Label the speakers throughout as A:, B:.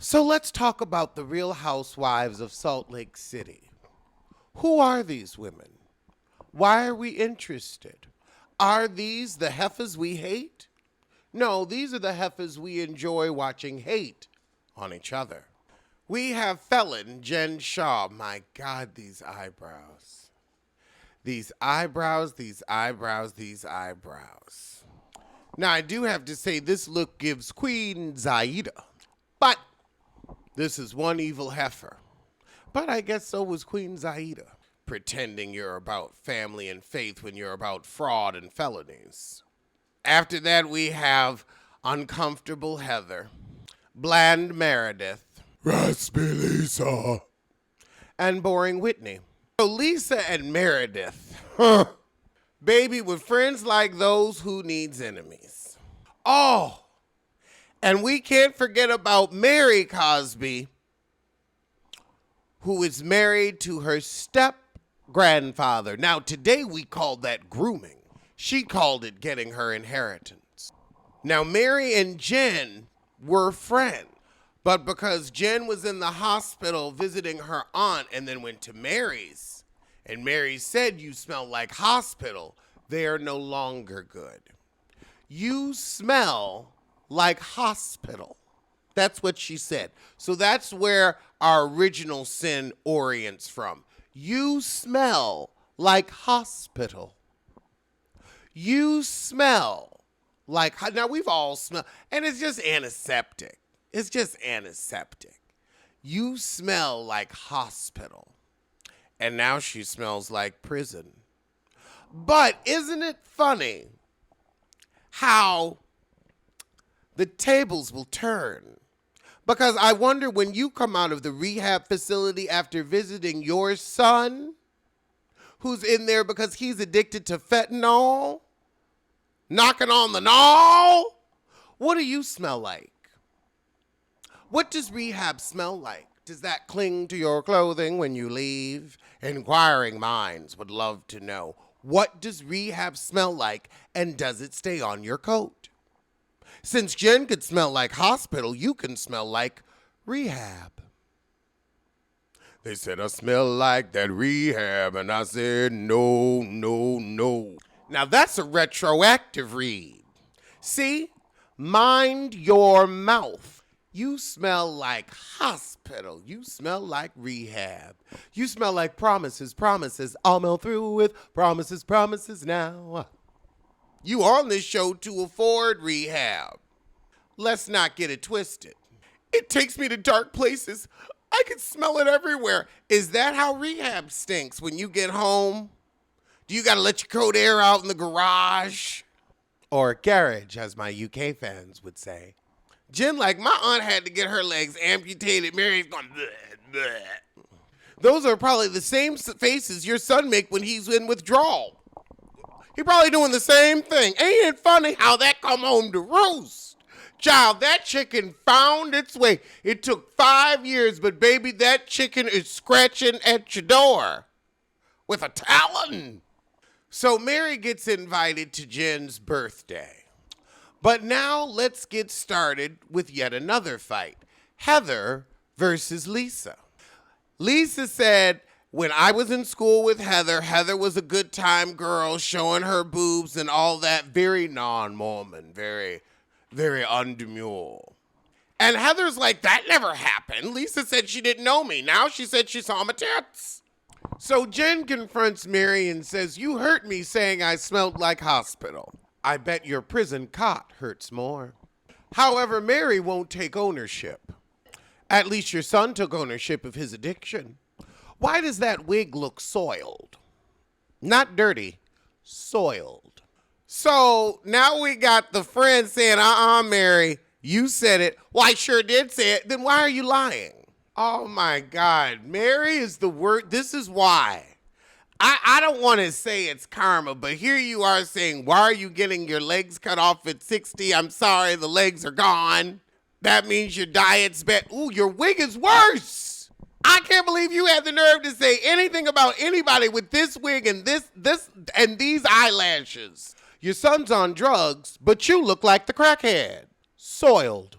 A: So let's talk about the Real Housewives of Salt Lake City. Who are these women? Why are we interested? Are these the heifers we hate? No, these are the heifers we enjoy watching hate on each other. We have felon Jen Shaw. My God, these eyebrows. These eyebrows, these eyebrows, these eyebrows. Now, I do have to say this look gives Queen Zaida. But this is one evil heifer. But I guess so was Queen Zaida. Pretending you're about family and faith when you're about fraud and felonies. After that, we have Uncomfortable Heather, Bland Meredith, Raspy Lisa, and Boring Whitney. So Lisa and Meredith, baby, with friends like those, who needs enemies? Oh, and we can't forget about Mary Cosby, who is married to her step-grandfather. Now, today we call that grooming. She called it getting her inheritance. Now, Mary and Jen were friends, but because Jen was in the hospital visiting her aunt and then went to Mary's, and Mary said, "You smell like hospital," they are no longer good. You smell like hospital. That's what she said. So that's where our original sin orients from. You smell like hospital. You smell like, now we've all smelled, and it's just antiseptic. It's just antiseptic. You smell like hospital. And now she smells like prison. But isn't it funny how the tables will turn? Because I wonder, when you come out of the rehab facility after visiting your son, who's in there because he's addicted to fentanyl, knocking on the knoll, what do you smell like? What does rehab smell like? Does that cling to your clothing when you leave? Inquiring minds would love to know. What does rehab smell like, and does it stay on your coat? Since Jen could smell like hospital, you can smell like rehab. They said, "I smell like that rehab," and I said, no, no, no. Now that's a retroactive read. See? Mind your mouth. You smell like hospital. You smell like rehab. You smell like promises, promises. I'll through with promises, promises now. You on this show to afford rehab. Let's not get it twisted. It takes me to dark places. I can smell it everywhere. Is that how rehab stinks when you get home? Do you got to let your coat air out in the garage? Or garage, as my UK fans would say. Jen, like, my aunt had to get her legs amputated. Mary's going, bleh, bleh. Those are probably the same faces your son make when he's in withdrawal. He probably doing the same thing. Ain't it funny how that come home to roost? Child, that chicken found its way. It took 5 years, but baby, that chicken is scratching at your door with a talon. So Mary gets invited to Jen's birthday. But now let's get started with yet another fight. Heather versus Lisa. Lisa said, when I was in school with Heather, Heather was a good time girl, showing her boobs and all that, very non-Mormon, very, very undemure. And Heather's like, that never happened. Lisa said she didn't know me. Now she said she saw my tits. So Jen confronts Mary and says, you hurt me saying I smelled like hospital. I bet your prison cot hurts more. However, Mary won't take ownership. At least your son took ownership of his addiction. Why does that wig look soiled? Not dirty, soiled. So now we got the friend saying, Mary, you said it. Well, I sure did say it. Then why are you lying? Oh my God, Mary is the word. This is why. I don't want to say it's karma, but here you are saying, why are you getting your legs cut off at 60? I'm sorry, the legs are gone. That means your diet's bad. Ooh, your wig is worse. I can't believe you had the nerve to say anything about anybody with this wig and this and these eyelashes. Your son's on drugs, but you look like the crackhead. Soiled.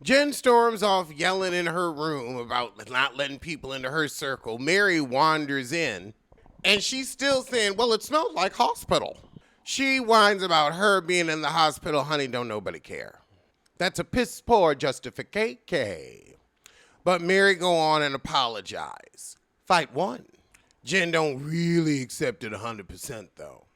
A: Jen storms off yelling in her room about not letting people into her circle. Mary wanders in, and she's still saying, well, it smells like hospital. She whines about her being in the hospital. Honey, don't nobody care. That's a piss poor justification. But Mary go on and apologize. Fight one. Jen don't really accept it 100% though.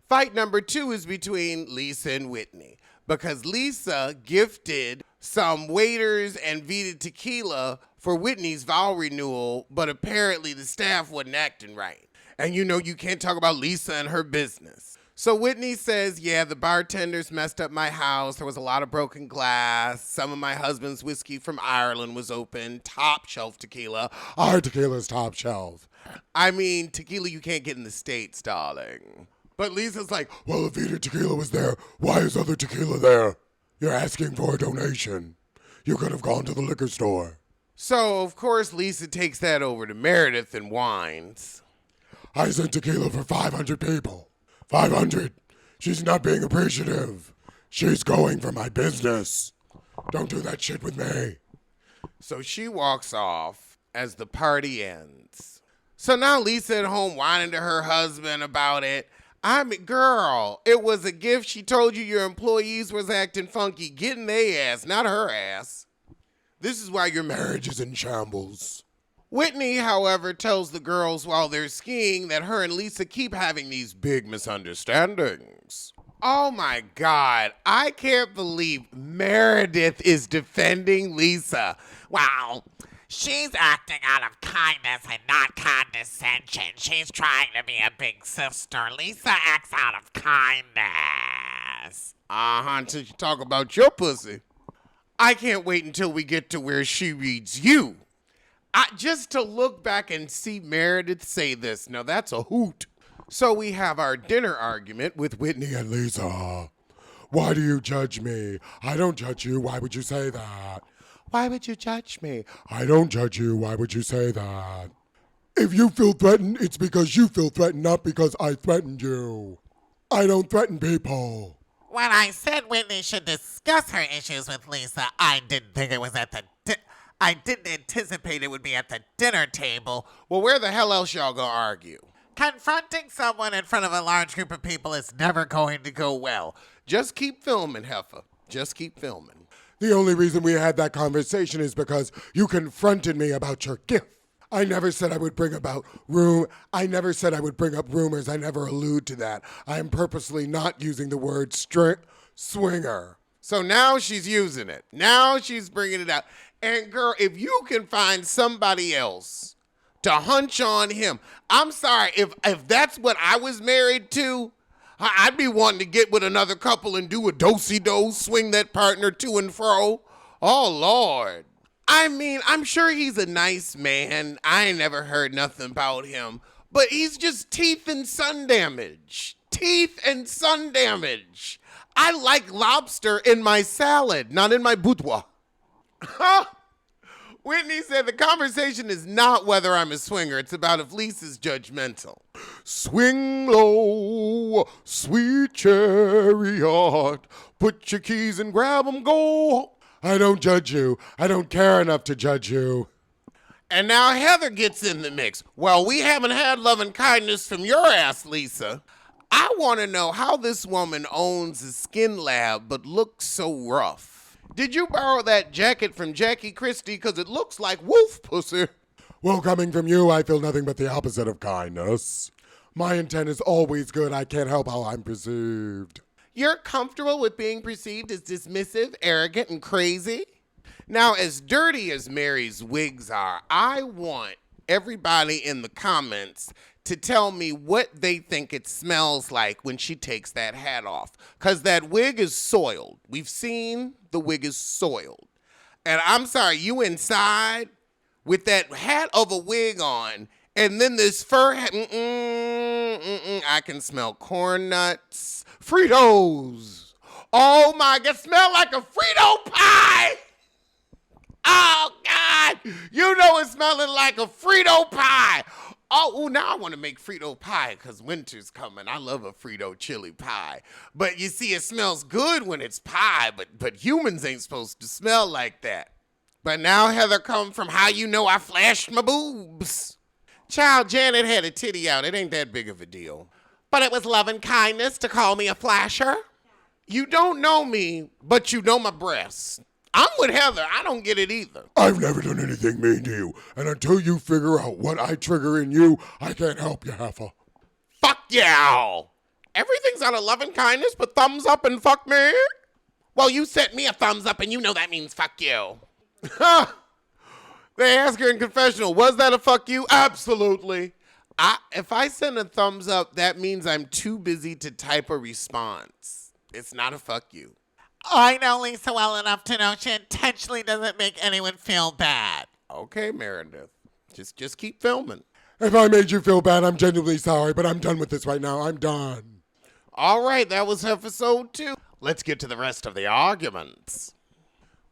A: Fight number 2 is between Lisa and Whitney, because Lisa gifted some waiters and Vita tequila for Whitney's vow renewal, but apparently the staff wasn't acting right. And you know you can't talk about Lisa and her business. So Whitney says, yeah, the bartenders messed up my house. There was a lot of broken glass. Some of my husband's whiskey from Ireland was open. Top shelf tequila. Our tequila's top shelf. I mean, tequila you can't get in the States, darling. But Lisa's like, well, if Vita tequila was there, why is other tequila there? You're asking for a donation. You could have gone to the liquor store. So, of course, Lisa takes that over to Meredith and whines. I sent tequila for 500 people. 500. She's not being appreciative. She's going for my business. Don't do that shit with me. So she walks off as the party ends. So now Lisa at home whining to her husband about it. I mean, girl, it was a gift. She told you your employees was acting funky. Getting their ass, not her ass. This is why your marriage is in shambles. Whitney, however, tells the girls while they're skiing that her and Lisa keep having these big misunderstandings. Oh my God, I can't believe Meredith is defending Lisa.
B: Well, she's acting out of kindness and not condescension. She's trying to be a big sister. Lisa acts out of kindness.
A: Until you talk about your pussy. I can't wait until we get to where she reads you. Just to look back and see Meredith say this. Now that's a hoot. So we have our dinner argument with Whitney and Lisa. Why do you judge me? I don't judge you. Why would you say that? Why would you judge me? I don't judge you. Why would you say that? If you feel threatened, it's because you feel threatened, not because I threatened you. I don't threaten people.
B: When I said Whitney should discuss her issues with Lisa, I didn't think it was at the I didn't anticipate it would be at the dinner table.
A: Well, where the hell else y'all gonna argue?
B: Confronting someone in front of a large group of people is never going to go well.
A: Just keep filming, heifer. Just keep filming.
C: The only reason we had that conversation is because you confronted me about your gift. I never said I would bring about I never said I would bring up rumors. I never allude to that. I am purposely not using the word swinger.
A: So now she's using it. Now she's bringing it out. And girl, if you can find somebody else to hunch on him, I'm sorry, if that's what I was married to, I'd be wanting to get with another couple and do a do-si-do, swing that partner to and fro. Oh, Lord. I mean, I'm sure he's a nice man. I ain't never heard nothing about him. But he's just teeth and sun damage. Teeth and sun damage. I like lobster in my salad, not in my boudoir. Whitney said the conversation is not whether I'm a swinger. It's about if Lisa's judgmental.
C: Swing low, sweet chariot. Put your keys and grab 'em, go. I don't judge you. I don't care enough to judge you.
A: And now Heather gets in the mix. Well, we haven't had love and kindness from your ass, Lisa. I want to know how this woman owns a skin lab but looks so rough. Did you borrow that jacket from Jackie Christie? Because it looks like wolf pussy.
C: Well, coming from you, I feel nothing but the opposite of kindness. My intent is always good. I can't help how I'm perceived.
A: You're comfortable with being perceived as dismissive, arrogant, and crazy? Now, as dirty as Mary's wigs are, I want everybody in the comments to tell me what they think it smells like when she takes that hat off. Because that wig is soiled. We've seen the wig is soiled. And I'm sorry, you inside with that hat of a wig on, and then this fur hat, I can smell corn nuts, Fritos. Oh my God, smell like a Frito pie. Oh God, you know it's smelling like a Frito pie. Oh, ooh, now I want to make Frito pie because winter's coming. I love a Frito chili pie. But you see, it smells good when it's pie, but humans ain't supposed to smell like that. But now Heather come from how you know I flashed my boobs. Child, Janet had a titty out. It ain't that big of a deal. But it was love and kindness to call me a flasher. You don't know me, but you know my breasts. I'm with Heather. I don't get it either.
C: I've never done anything mean to you, and until you figure out what I trigger in you, I can't help you, Heifer.
A: Fuck y'all. Everything's out of love and kindness, but thumbs up and fuck me? Well, you sent me a thumbs up, and you know that means fuck you. They ask her in confessional, was that a fuck you? Absolutely. If I send a thumbs up, that means I'm too busy to type a response. It's not a fuck you.
B: I know Lisa well enough to know she intentionally doesn't make anyone feel bad.
A: Okay, Meredith. Just keep filming.
C: If I made you feel bad, I'm genuinely sorry, but I'm done with this right now. I'm done.
A: All right, that was episode 2. Let's get to the rest of the arguments.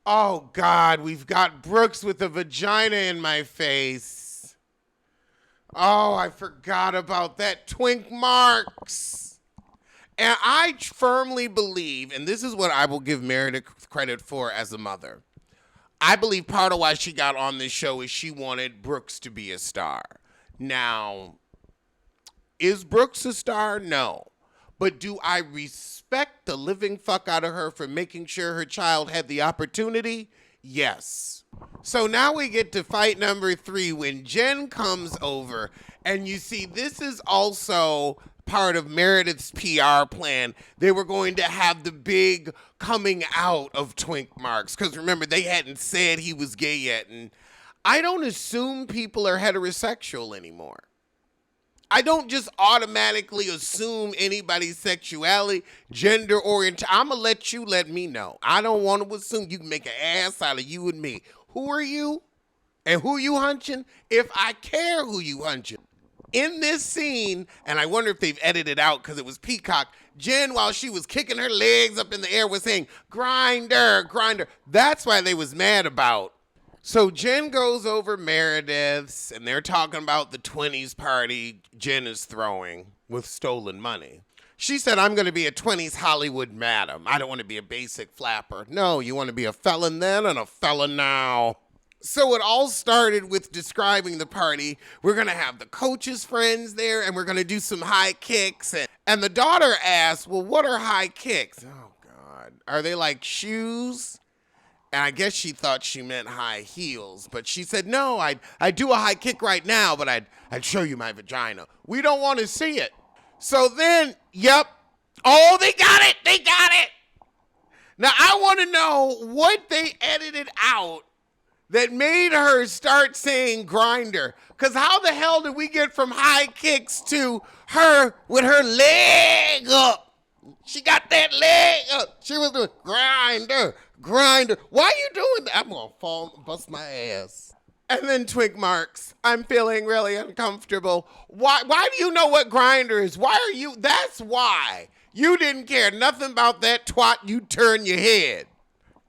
A: Oh, God, we've got Brooks with a vagina in my face. Oh, I forgot about that. Twink marks. And I firmly believe, and this is what I will give Meredith credit for as a mother, I believe part of why she got on this show is she wanted Brooks to be a star. Now, is Brooks a star? No. But do I respect the living fuck out of her for making sure her child had the opportunity? Yes. So now we get to fight number 3 when Jen comes over, and you see this is also part of Meredith's PR plan. They were going to have the big coming out of Twink Marks, because remember, they hadn't said he was gay yet, and I don't assume people are heterosexual anymore. I don't just automatically assume anybody's sexuality, gender orientation. I'm going to let you let me know. I don't want to assume you can make an ass out of you and me. Who are you? And who you hunching? If I care who you hunching. In this scene, and I wonder if they've edited out because it was Peacock, Jen, while she was kicking her legs up in the air, was saying, grinder, grinder. That's why they was mad about. So Jen goes over Meredith's, and they're talking about the 20s party Jen is throwing with stolen money. She said, I'm going to be a 20s Hollywood madam. I don't want to be a basic flapper. No, you want to be a felon then and a felon now. So it all started with describing the party. We're going to have the coach's friends there, and we're going to do some high kicks. And the daughter asked, well, what are high kicks? Oh, God. Are they like shoes? And I guess she thought she meant high heels. But she said, no, I'd do a high kick right now, but I'd show you my vagina. We don't want to see it. So then, yep. Oh, they got it. They got it. Now, I want to know what they edited out that made her start saying grinder. Because how the hell did we get from high kicks to her with her leg up? She got that leg up. She was doing grinder, grinder. Why are you doing that? I'm going to fall and bust my ass. And then Twink Marks, I'm feeling really uncomfortable. Why do you know what grinder is? Why are you? That's why. You didn't care nothing about that twat. You turn your head.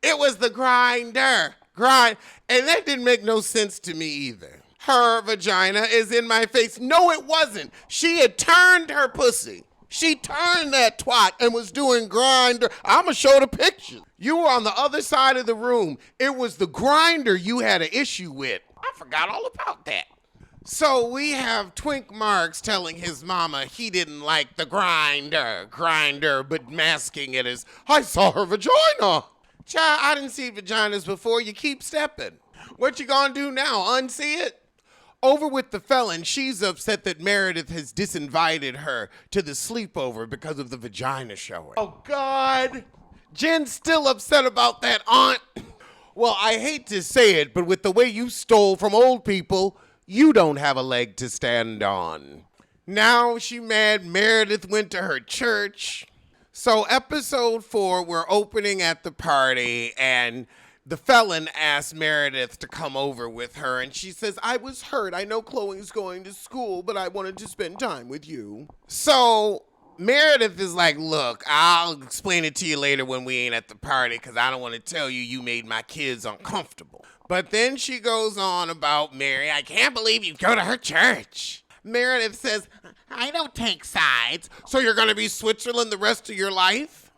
A: It was the grinder. Grind. And that didn't make no sense to me either. Her vagina is in my face. No, it wasn't. She had turned her pussy. She turned that twat and was doing grinder. I'ma show the picture. You were on the other side of the room. It was the grinder you had an issue with. I forgot all about that. So we have Twink Marks telling his mama he didn't like the grinder, but masking it as, I saw her vagina. Child, I didn't see vaginas before. You keep stepping. What you gonna do now, unsee it? Over with the felon, she's upset that Meredith has disinvited her to the sleepover because of the vagina showing. Oh, God. Jen's still upset about that, aunt. Well, I hate to say it, but with the way you stole from old people, you don't have a leg to stand on. Now she mad Meredith went to her church. So episode 4, we're opening at the party, and the felon asked Meredith to come over with her, and she says, I was hurt. I know Chloe's going to school, but I wanted to spend time with you. So Meredith is like, look, I'll explain it to you later when we ain't at the party, because I don't want to tell you you made my kids uncomfortable. But then she goes on about Mary. I can't believe you go to her church. Meredith says,
B: I don't take sides.
A: so you're going to be Switzerland the rest of your life?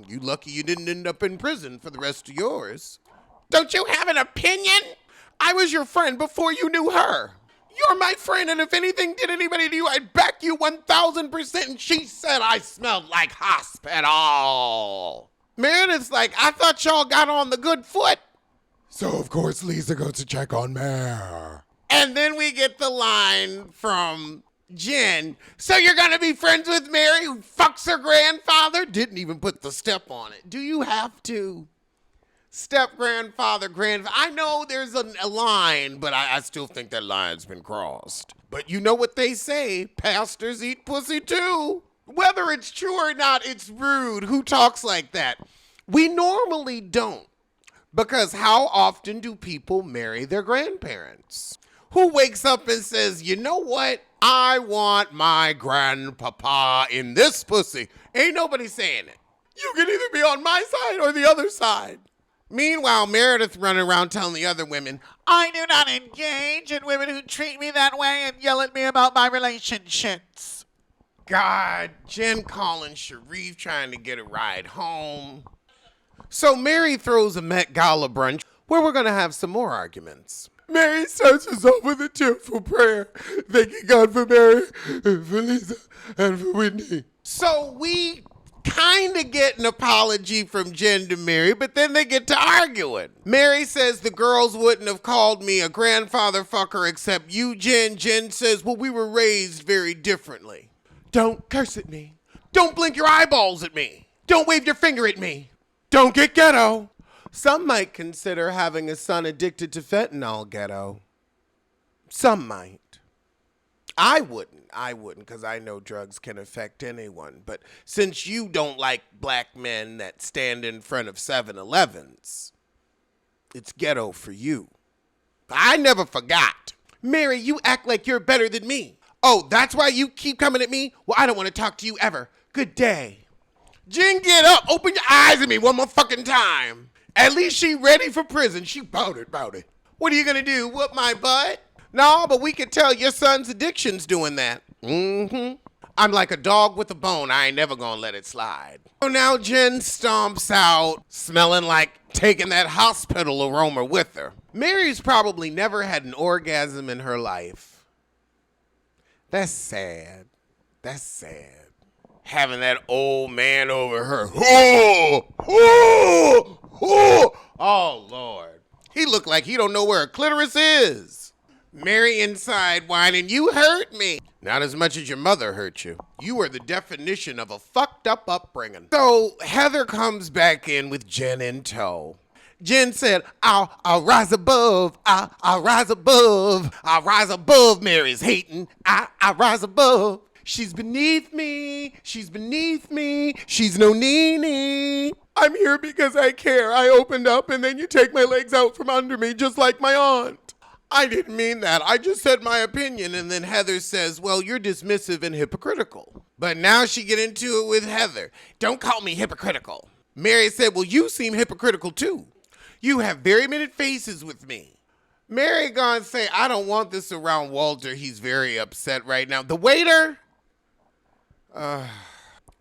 A: You lucky you didn't end up in prison for the rest of yours. Don't you have an opinion? I was your friend before you knew her. You're my friend, and if anything did anybody to you, I'd back you 1,000%. And she said I smelled like hospital. Meredith's like, I thought y'all got on the good foot.
C: So, of course, Lisa goes to check on Mare.
A: And then we get the line from Jen. So you're going to be friends with Mary, who fucks her grandfather? Didn't even put the step on it. Do you have to? Step grandfather, grandfather. I know there's a line, but I still think that line's been crossed. But you know what they say, pastors eat pussy too. Whether it's true or not, it's rude. Who talks like that? We normally don't. Because how often do people marry their grandparents? Who wakes up and says, you know what? I want my grandpapa in this pussy. Ain't nobody saying it. You can either be on my side or the other side. Meanwhile, Meredith running around telling the other women,
B: I do not engage in women who treat me that way and yell at me about my relationships.
A: God, Jen calling Sharif trying to get a ride home. So Mary throws a Met Gala brunch where we're going to have some more arguments.
C: Mary starts us off with a tearful prayer, thanking God for Mary, for Lisa, and for Whitney.
A: So we kind of get an apology from Jen to Mary, but then they get to arguing. Mary says the girls wouldn't have called me a grandfather fucker except you, Jen. Jen says, well, we were raised very differently. Don't curse at me. Don't blink your eyeballs at me. Don't wave your finger at me. Don't get ghetto. Some might consider having a son addicted to fentanyl ghetto. Some might. I wouldn't, because I know drugs can affect anyone. But since you don't like black men that stand in front of 7-Elevens, it's ghetto for you. I never forgot. Mary, you act like you're better than me. Oh, that's why you keep coming at me? Well, I don't want to talk to you ever. Good day. Jen, get up. Open your eyes at me one more fucking time. At least she ready for prison. She bout it. What are you going to do, whoop my butt? No, but we could tell your son's addiction's doing that. I'm like a dog with a bone. I ain't never going to let it slide. So now Jen stomps out, smelling like taking that hospital aroma with her. Mary's probably never had an orgasm in her life. That's sad. Having that old man over her. Oh, Lord. He looked like he don't know where a clitoris is. Mary inside whining, you hurt me. Not as much as your mother hurt you. You are the definition of a fucked up upbringing. So Heather comes back in with Jen in tow. Jen said, I'll rise above. I'll rise above. I'll rise above Mary's hating. I'll rise above. She's beneath me. She's no Nene. I'm here because I care. I opened up and then you take my legs out from under me just like my aunt. I didn't mean that. I just said my opinion. And then Heather says, well, you're dismissive and hypocritical. But now she get into it with Heather. Don't call me hypocritical. Mary said, well, you seem hypocritical too. You have very many faces with me. Mary gonna say, I don't want this around Walter. He's very upset right now. The waiter?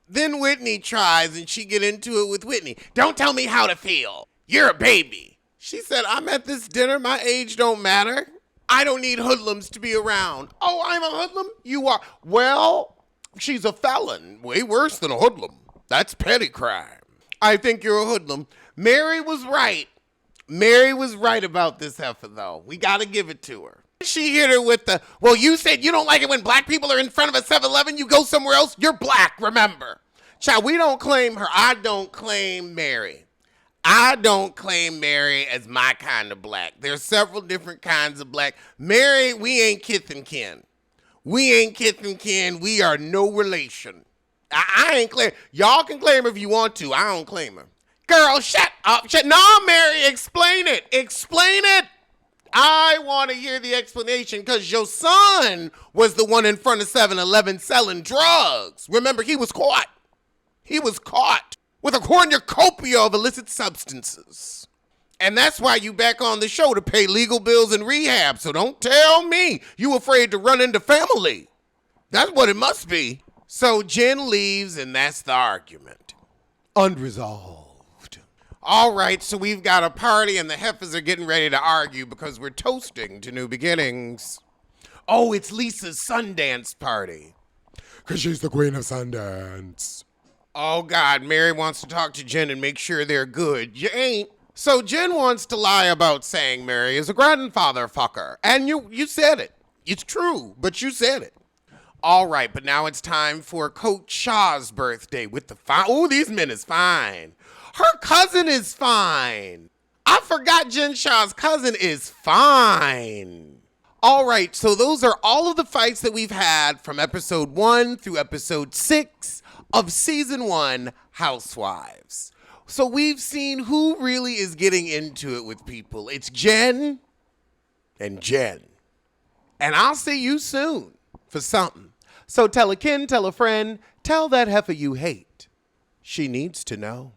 A: Then Whitney tries and she get into it with Whitney. Don't tell me how to feel. You're a baby. She said, I'm at this dinner. My age don't matter. I don't need hoodlums to be around. Oh, I'm a hoodlum? You are. Well, she's a felon. Way worse than a hoodlum. That's petty crime. I think you're a hoodlum. Mary was right. Mary was right about this heifer, though. We got to give it to her. She hit her with the, well, you said you don't like it when black people are in front of a 7-Eleven. You go somewhere else. You're black, remember. Child, we don't claim her. I don't claim Mary. I don't claim Mary as my kind of black. There's several different kinds of black. Mary, we ain't kith and kin. We are no relation. I ain't claim. Y'all can claim her if you want to. I don't claim her. Girl, shut up. No, Mary, explain it. I want to hear the explanation because your son was the one in front of 7-Eleven selling drugs. Remember, he was caught. With a cornucopia of illicit substances. And that's why you back on the show to pay legal bills and rehab. So don't tell me you afraid to run into family. That's what it must be. So Jen leaves, and that's the argument.
C: Unresolved.
A: All right, so we've got a party, and the heifers are getting ready to argue because we're toasting to new beginnings. Oh, it's Lisa's Sundance party.
C: Because she's the queen of Sundance.
A: Oh, God, Mary wants to talk to Jen and make sure they're good. You ain't. So Jen wants to lie about saying Mary is a grandfather fucker. And you said it. It's true, but you said it. All right, but now it's time for Coach Shaw's birthday with the fine. Oh, these men is fine. Her cousin is fine. I forgot Jen Shaw's cousin is fine. All right, so those are all of the fights that we've had from episode 1 through episode 6 of season 1 Housewives. So we've seen who really is getting into it with people. It's Jen and Jen. And I'll see you soon for something. So tell a kin, tell a friend, tell that heifer you hate. She needs to know.